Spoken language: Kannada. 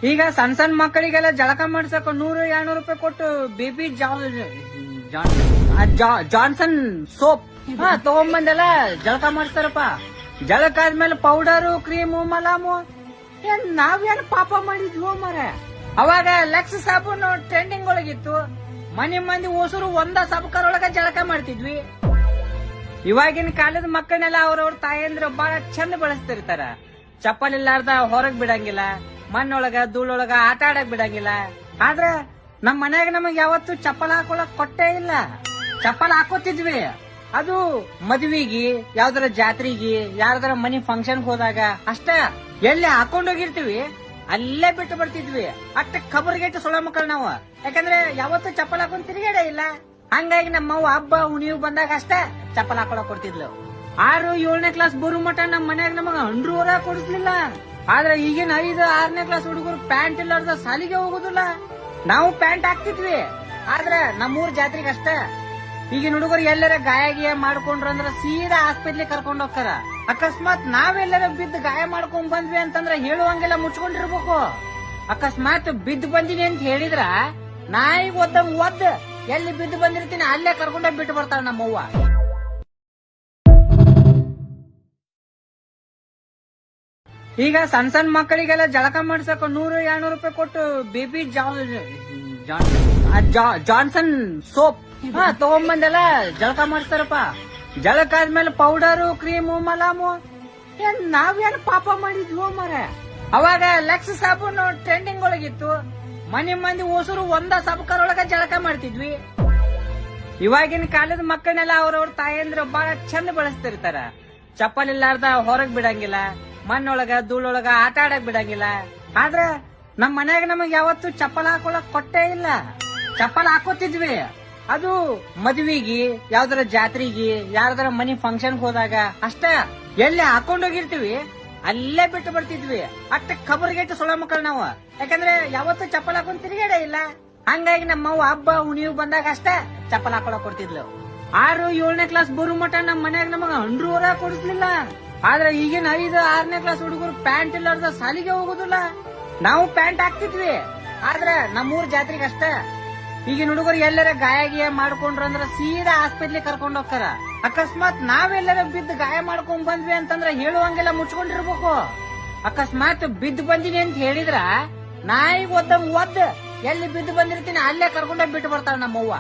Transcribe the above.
ಈಗ ಸಣ್ಣ ಸಣ್ಣ ಮಕ್ಕಳಿಗೆಲ್ಲ ಜಳಕ ಮಾಡ್ಸಕ 100-200 ರೂಪಾಯಿ ಕೊಟ್ಟು ಬೇಬಿ ಜಾನ್ಸನ್ ಸೋಪ್ ತಗೊಂಬಂದೆಲ್ಲ ಜಳಕ ಮಾಡಿಸ್ತಾರಪ್ಪ. ಜಳಕ ಆದ್ಮೇಲೆ ಪೌಡರು, ಕ್ರೀಮು, ಮಲಾಮು ನಾವೇನು ಪಾಪ ಮಾಡಿದ್ವು ಮರ. ಅವಾಗ ಲಕ್ಸ್ ಸಾಬೂನು ಟ್ರೆಂಡಿಂಗ್ ಒಳಗಿತ್ತು. ಮನೆ ಮಂದಿ ಹೊಸರು ಒಂದ ಸಬಕರೊಳಗ ಜಳಕ ಮಾಡ್ತಿದ್ವಿ. ಇವಾಗಿನ ಕಾಲದ ಮಕ್ಕಳನ್ನೆಲ್ಲ ಅವ್ರವ್ರ ತಾಯಂದ್ರ ಬಹಳ ಚಂದ ಬಳಸ್ತಿರ್ತಾರ. ಚಪ್ಪಲ್ ಇಲ್ಲಾರ್ದ ಹೊರಗ್ ಬಿಡಂಗಿಲ್ಲ, ಮಣ್ಣೊಳಗ ಧೂಳೊಳಗ ಆಟ ಆಡಕ್ ಬಿಡಂಗಿಲ್ಲ. ಆದ್ರ ನಮ್ ಮನ್ಯಾಗ ನಮಗ್ ಯಾವತ್ತು ಚಪ್ಪಲ್ ಹಾಕೊಳಕ್ ಕೊಟ್ಟೇ ಇಲ್ಲ. ಚಪ್ಪಲ್ ಹಾಕೋತಿದ್ವಿ, ಅದು ಮದ್ವಿಗಿ, ಯಾವ್ದಾರ ಜಾತ್ರೆಗಿ, ಯಾರ್ದಾರ ಮನಿ ಫಂಕ್ಷನ್ ಹೋದಾಗ ಅಷ್ಟ. ಎಲ್ಲಿ ಹಾಕೊಂಡೋಗಿರ್ತೀವಿ ಅಲ್ಲೇ ಬಿಟ್ಟು ಬರ್ತಿದ್ವಿ. ಅಷ್ಟ ಖಬರ್ಗೆಟ್ಟು ಸೊಳ ಮಕ್ಕಳು ನಾವು. ಯಾಕಂದ್ರೆ ಯಾವತ್ತು ಚಪ್ಪಲ್ ಹಾಕೊಂಡ್ ತಿರುಗಾಡೇ ಇಲ್ಲ. ಹಂಗಾಗಿ ನಮ್ಮವ್ವ ಹಬ್ಬ ಹುಣಿವು ಬಂದಾಗ ಅಷ್ಟ ಚಪ್ಪಲ್ ಹಾಕೊಳಕ್ ಕೊಡ್ತಿದ್ಲು. 6-7ನೇ ಕ್ಲಾಸ್ ಬರು ಮಟ ನಮ್ ಮನ್ಯಾಗ ನಮಗ ಅಂಡ್ರೂರ ಕೊಡಿಸ್ಲಿಲ್ಲ. ಆದ್ರೆ ಈಗಿನ 5-6ನೇ ಕ್ಲಾಸ್ ಹುಡುಗರು ಪ್ಯಾಂಟ್ ಇಲ್ಲಾರ್ದ ಸಾಲಿಗೆ ಹೋಗುದಿಲ್ಲ. ನಾವು ಪ್ಯಾಂಟ್ ಹಾಕ್ತಿದ್ವಿ, ಆದ್ರ ನಮ್ಮೂರ್ ಜಾತ್ರೆಗೆ ಅಷ್ಟ. ಈಗಿನ ಹುಡುಗರು ಎಲ್ಲರ ಗಾಯ ಗೀಯ ಮಾಡ್ಕೊಂಡ್ರ ಅಂದ್ರ ಸೀದಾ ಹಾಸ್ಪಿಟ್ಲಿಗೆ ಕರ್ಕೊಂಡ್ ಹೋಗ್ತಾರ. ಅಕಸ್ಮಾತ್ ನಾವೆಲ್ಲರ ಬಿದ್ದು ಗಾಯ ಮಾಡ್ಕೊಂಡ್ ಬಂದ್ವಿ ಅಂತಂದ್ರ ಹೇಳುವಂಗೆಲ್ಲ ಮುಚ್ಕೊಂಡಿರ್ಬೇಕು. ಅಕಸ್ಮಾತ್ ಬಿದ್ದು ಬಂದಿನಿ ಅಂತ ಹೇಳಿದ್ರ ನಾಯಿ ಒದ್ದ ಎಲ್ಲಿ ಬಿದ್ದು ಬಂದಿರ್ತೀನಿ ಅಲ್ಲೇ ಕರ್ಕೊಂಡೋಗಿ ಬಿಟ್ಟು ಬರ್ತಾಳ ನಮ್ಮವ್ವ. ಈಗ ಸಣ್ಣ ಸಣ್ಣ ಮಕ್ಕಳಿಗೆಲ್ಲ ಜಳಕ ಮಾಡ್ಸಕ 100-200 ರೂಪಾಯಿ ಕೊಟ್ಟು ಬೇಬಿ ಜಾನ್ಸನ್ ಸೋಪ್ ತಗೊಂಬಂದೆಲ್ಲ ಜಳಕ ಮಾಡಿಸ್ತಾರಪ್ಪ. ಜಳಕ ಆದ್ಮೇಲೆ ಪೌಡರು, ಕ್ರೀಮು, ಮಲಾಮು ನಾವೇನು ಪಾಪ ಮಾಡಿದ್ವು ಮರ. ಅವಾಗ ಲಕ್ಸ್ ಸಾಬೂನು ಟ್ರೆಂಡಿಂಗ್ ಒಳಗಿತ್ತು. ಮನೆ ಮಂದಿ ಹೊಸರು ಒಂದ ಸಬಕರೊಳಗ ಜಳಕ ಮಾಡ್ತಿದ್ವಿ. ಇವಾಗಿನ ಕಾಲದ ಮಕ್ಕಳನ್ನೆಲ್ಲ ಅವ್ರವ್ರ ತಾಯಂದ್ರ ಬಹಳ ಚಂದ ಬಳಸ್ತಿರ್ತಾರ. ಚಪ್ಪಲ್ ಇಲ್ಲಾರ್ದ ಹೊರಗ್ ಬಿಡಂಗಿಲ್ಲ, ಮಣ್ಣೊಳಗ ಧೂಳೊಳಗ ಆಟ ಆಡಕ್ ಬಿಡಂಗಿಲ್ಲ. ಆದ್ರ ನಮ್ ಮನ್ಯಾಗ ನಮಗ್ ಯಾವತ್ತು ಚಪ್ಪಲ್ ಹಾಕೊಳಕ್ ಕೊಟ್ಟೇ ಇಲ್ಲ. ಚಪ್ಪಲ್ ಹಾಕೋತಿದ್ವಿ, ಅದು ಮದ್ವಿಗಿ, ಯಾವ್ದಾರ ಜಾತ್ರೆಗಿ, ಯಾರ್ದಾರ ಮನಿ ಫಂಕ್ಷನ್ ಹೋದಾಗ ಅಷ್ಟ. ಎಲ್ಲಿ ಹಾಕೊಂಡೋಗಿರ್ತೀವಿ ಅಲ್ಲೇ ಬಿಟ್ಟು ಬರ್ತಿದ್ವಿ. ಅಷ್ಟ ಖಬರ್ಗೆಟ್ಟು ಸೊಳ ಮಕ್ಕಳು ನಾವು. ಯಾಕಂದ್ರೆ ಯಾವತ್ತು ಚಪ್ಪಲ್ ಹಾಕೊಂಡ್ ತಿರುಗಾಡೇ ಇಲ್ಲ. ಹಂಗಾಗಿ ನಮ್ಮವ್ವ ಹಬ್ಬ ಹುಣಿವು ಬಂದಾಗ ಅಷ್ಟ ಚಪ್ಪಲ್ ಹಾಕೊಳಕ್ ಕೊಡ್ತಿದ್ಲು. 6-7ನೇ ಕ್ಲಾಸ್ ಬರು ಮಟ ನಮ್ ಮನ್ಯಾಗ ನಮಗ ಅಂಡ್ರೂರ ಕೊಡಿಸ್ಲಿಲ್ಲ. ಆದ್ರೆ ಈಗಿನ 5-6ನೇ ಕ್ಲಾಸ್ ಹುಡುಗರು ಪ್ಯಾಂಟ್ ಇಲ್ಲಾರ್ದ ಸಾಲಿಗೆ ಹೋಗುದಿಲ್ಲ. ನಾವು ಪ್ಯಾಂಟ್ ಹಾಕ್ತಿದ್ವಿ, ಆದ್ರ ನಮ್ಮೂರ್ ಜಾತ್ರೆಗೆ ಅಷ್ಟ. ಈಗಿನ ಹುಡುಗರು ಎಲ್ಲರ ಗಾಯ ಗೀಯ ಮಾಡ್ಕೊಂಡ್ರ ಅಂದ್ರ ಸೀದಾ ಹಾಸ್ಪಿಟ್ಲಿಗೆ ಕರ್ಕೊಂಡ್ ಹೋಗ್ತಾರ. ಅಕಸ್ಮಾತ್ ನಾವೆಲ್ಲರ ಬಿದ್ದು ಗಾಯ ಮಾಡ್ಕೊಂಡ್ ಬಂದ್ವಿ ಅಂತಂದ್ರ ಹೇಳುವಂಗೆಲ್ಲ ಮುಚ್ಕೊಂಡಿರ್ಬೇಕು. ಅಕಸ್ಮಾತ್ ಬಿದ್ದು ಬಂದಿನಿ ಅಂತ ಹೇಳಿದ್ರ ನಾಯಿ ಒದ್ದ ಎಲ್ಲಿ ಬಿದ್ದು ಬಂದಿರ್ತೀನಿ ಅಲ್ಲೇ ಕರ್ಕೊಂಡೋಗಿ ಬಿಟ್ಟು ಬರ್ತಾಳ ನಮ್ಮವ್ವ.